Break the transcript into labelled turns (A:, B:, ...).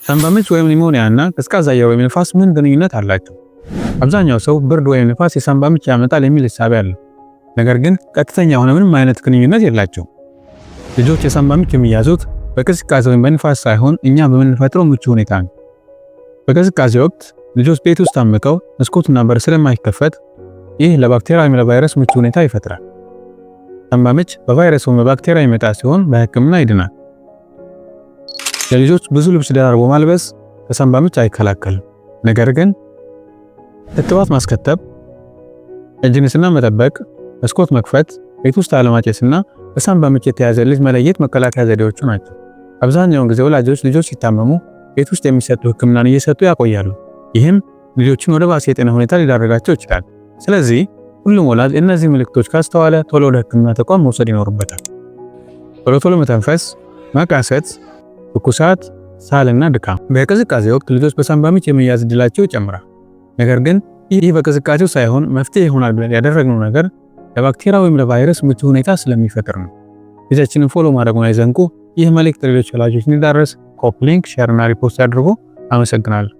A: ሳንባ ምች ወይም ኒሞኒያ እና ቀዝቃዛ አየር ወይም ንፋስ ምን ግንኙነት አላቸው? አብዛኛው ሰው ብርድ ወይም ንፋስ የሳንባ ምች ያመጣል የሚል ሐሳብ አለው። ነገር ግን ቀጥተኛ የሆነ ምንም አይነት ግንኙነት የላቸውም። ልጆች የሳንባ ምች የሚያዙት በቅዝቃዜ ወይም በንፋስ ሳይሆን እኛ በምንፈጥረው ምቹ ሁኔታ ነው። በቅዝቃዜ ወቅት ልጆች ቤት ውስጥ ታምቀው መስኮትና በር ስለማይከፈት ይህ ለባክቴሪያ ወይም ለቫይረስ ምቹ ሁኔታ ይፈጥራል። ሳንባ ምች በቫይረስ ወይም በባክቴሪያ የሚመጣ ሲሆን በሕክምና ይድናል። ለልጆች ብዙ ልብስ ደራርቦ ማልበስ ከሳንባ ምች አይከላከልም። ነገር ግን ክትባት ማስከተብ፣ እጅ ንጽህና መጠበቅ፣ መስኮት መክፈት፣ ቤት ውስጥ አለማጨስና በሳንባ ምች የተያዘ ልጅ መለየት መከላከያ ዘዴዎቹ ናቸው። አብዛኛውን ጊዜ ወላጆች ልጆች ሲታመሙ ቤት ውስጥ የሚሰጡ ሕክምናን እየሰጡ ያቆያሉ። ይህም ልጆችን ወደ ባሰ የጤና ሁኔታ ሊዳረጋቸው ይችላል። ስለዚህ ሁሉም ወላጅ እነዚህ ምልክቶች ካስተዋለ ቶሎ ወደ ሕክምና ተቋም መውሰድ ይኖርበታል። ቶሎ መተንፈስ፣ መቃሰት፣ ትኩሳት፣ ሳልና ድካም። በቅዝቃዜ ወቅት ልጆች በሳንባ ምች የመያዝ ዕድላቸው ይጨምራል። ነገር ግን ይህ በቅዝቃዜው ሳይሆን መፍትሄ ይሆናል ብለን ያደረግነው ነገር ለባክቴሪያ ወይም ለቫይረስ ምቹ ሁኔታ ስለሚፈጥር ነው። ፔጃችንን ፎሎ ማድረጉን አይዘንጉ። ይህ መልእክት ሌሎች ወላጆች እንዲዳረስ ኮፒ ሊንክ፣ ሼር እና ሪፖስት ያድርጉ። አመሰግናለሁ።